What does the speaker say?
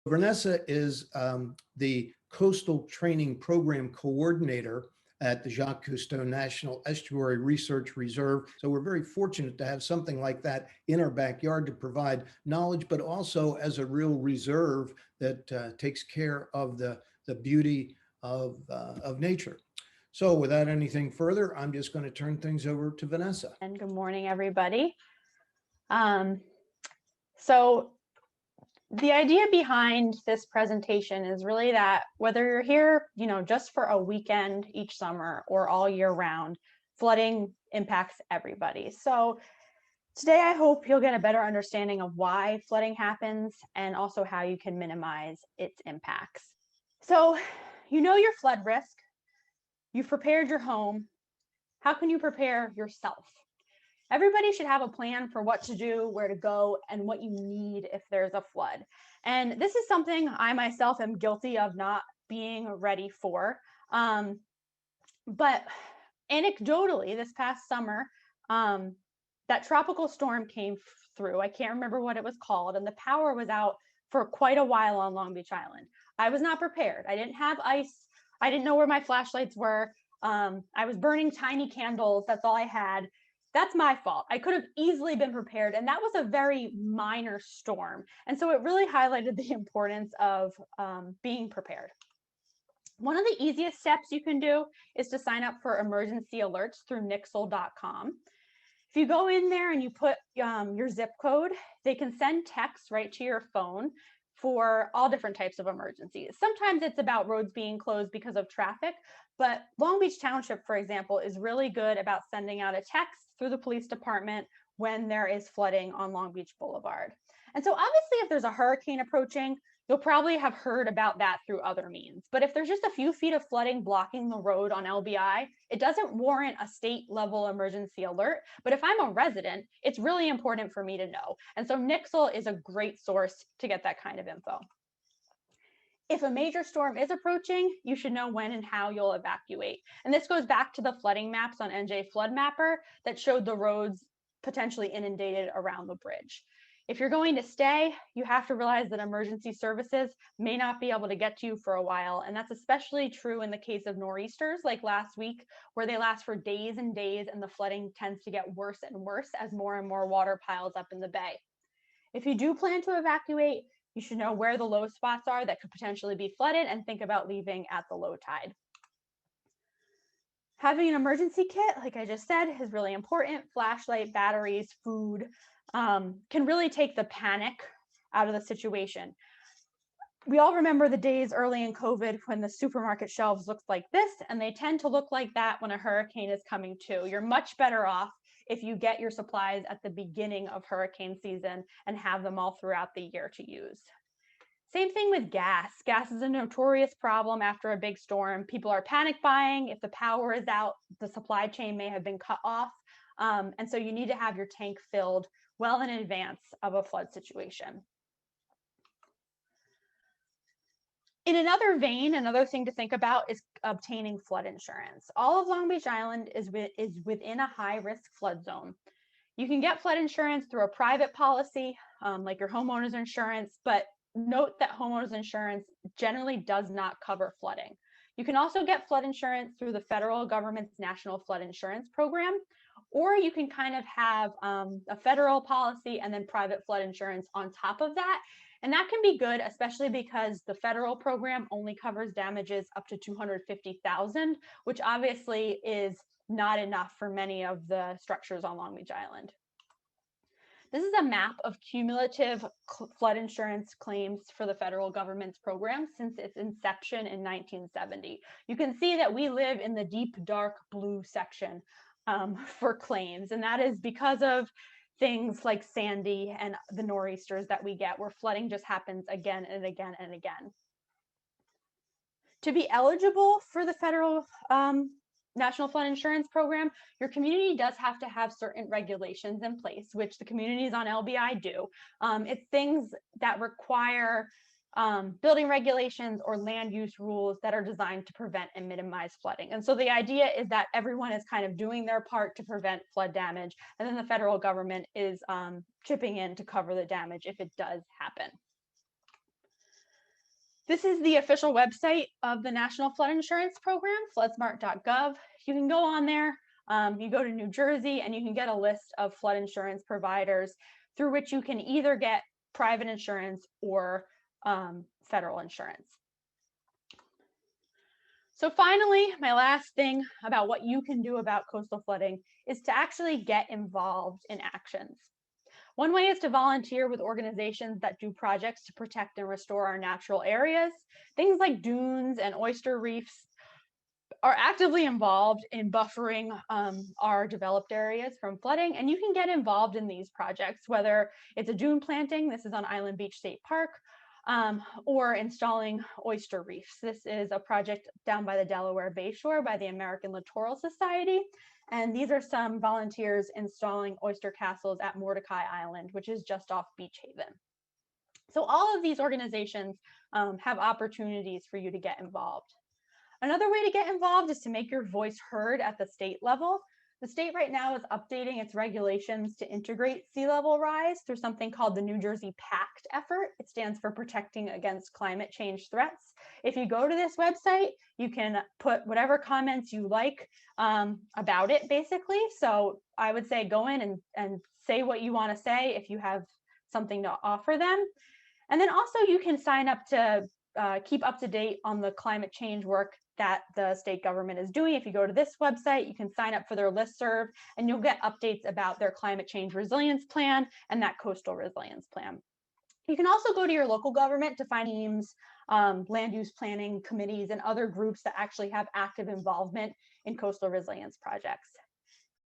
Vanessa is the Coastal Training Program Coordinator at the Jacques Cousteau National Estuary Research Reserve. So we're very fortunate to have something like that in our backyard to provide knowledge, but also as a real reserve that takes care of the beauty of nature. So without anything further, I'm just going to turn things over to Vanessa. And good morning, everybody. So the idea behind this presentation is really that whether you're here, just for a weekend each summer or all year round, flooding impacts everybody. So today, I hope you'll get a better understanding of why flooding happens and also how you can minimize its impacts. So you know your flood risk, you've prepared your home. How can you prepare yourself? Everybody should have a plan for what to do, where to go, and what you need if there's a flood. And this is something I myself am guilty of not being ready for. But anecdotally, this past summer, that tropical storm came through. I can't remember what it was called, and the power was out for quite a while on Long Beach Island. I was not prepared. I didn't have ice. I didn't know where my flashlights were. I was burning tiny candles. That's all I had. That's my fault. I could have easily been prepared, and that was a very minor storm. And so it really highlighted the importance of being prepared. One of the easiest steps you can do is to sign up for emergency alerts through nixle.com. If you go in there and you put your zip code, they can send texts right to your phone for all different types of emergencies. Sometimes it's about roads being closed because of traffic, but Long Beach Township, for example, is really good about sending out a text through the police department when there is flooding on Long Beach Boulevard. And so obviously, if there's a hurricane approaching, you'll probably have heard about that through other means. But if there's just a few feet of flooding blocking the road on LBI, it doesn't warrant a state level emergency alert. But if I'm a resident, it's really important for me to know. And so Nixle is a great source to get that kind of info. If a major storm is approaching, you should know when and how you'll evacuate. And this goes back to the flooding maps on NJ Flood Mapper that showed the roads potentially inundated around the bridge. If you're going to stay, you have to realize that emergency services may not be able to get to you for a while. And that's especially true in the case of nor'easters like last week, where they last for days and days, and the flooding tends to get worse and worse as more and more water piles up in the bay. If you do plan to evacuate, you should know where the low spots are that could potentially be flooded and think about leaving at the low tide. Having an emergency kit, like I just said, is really important. Flashlight, batteries, food can really take the panic out of the situation. We all remember the days early in COVID when the supermarket shelves looked like this, and they tend to look like that when a hurricane is coming too. You're much better off if you get your supplies at the beginning of hurricane season and have them all throughout the year to use. Same thing with gas. Gas is a notorious problem after a big storm. People are panic buying. If the power is out, the supply chain may have been cut off. And so you need to have your tank filled well in advance of a flood situation. In another vein, another thing to think about is obtaining flood insurance. All of Long Beach Island is within a high-risk flood zone. You can get flood insurance through a private policy, like your homeowner's insurance, but note that homeowner's insurance generally does not cover flooding. You can also get flood insurance through the federal government's National Flood Insurance Program, or you can kind of have a federal policy and then private flood insurance on top of that. And that can be good, especially because the federal program only covers damages up to $250,000, which obviously is not enough for many of the structures on Long Beach Island. This is a map of cumulative flood insurance claims for the federal government's program since its inception in 1970. You can see that we live in the deep, dark blue section for claims, and that is because of things like Sandy and the nor'easters that we get, where flooding just happens again and again and again. To be eligible for the federal National Flood Insurance Program, your community does have to have certain regulations in place, which the communities on LBI do. It's things that require building regulations or land use rules that are designed to prevent and minimize flooding. And so the idea is that everyone is kind of doing their part to prevent flood damage, and then the federal government is chipping in to cover the damage if it does happen. This is the official website of the National Flood Insurance Program, floodsmart.gov. You can go on there, you go to New Jersey, and you can get a list of flood insurance providers through which you can either get private insurance or federal insurance. So finally, my last thing about what you can do about coastal flooding is to actually get involved in actions. One way is to volunteer with organizations that do projects to protect and restore our natural areas. Things like dunes and oyster reefs are actively involved in buffering our developed areas from flooding, and you can get involved in these projects, whether it's a dune planting, this is on Island Beach State Park, or installing oyster reefs. This is a project down by the Delaware Bayshore by the American Littoral Society. And these are some volunteers installing oyster castles at Mordecai Island, which is just off Beach Haven. So all of these organizations have opportunities for you to get involved. Another way to get involved is to make your voice heard at the state level. The state right now is updating its regulations to integrate sea level rise through something called the New Jersey Pact effort. It stands for Protecting Against Climate Change Threats. If you go to this website, you can put whatever comments you like about it, basically. So I would say go in and say what you want to say if you have something to offer them. And then also you can sign up to keep up to date on the climate change work that the state government is doing. If you go to this website, you can sign up for their listserv and you'll get updates about their climate change resilience plan and that coastal resilience plan. You can also go to your local government to find teams, land use planning committees, and other groups that actually have active involvement in coastal resilience projects.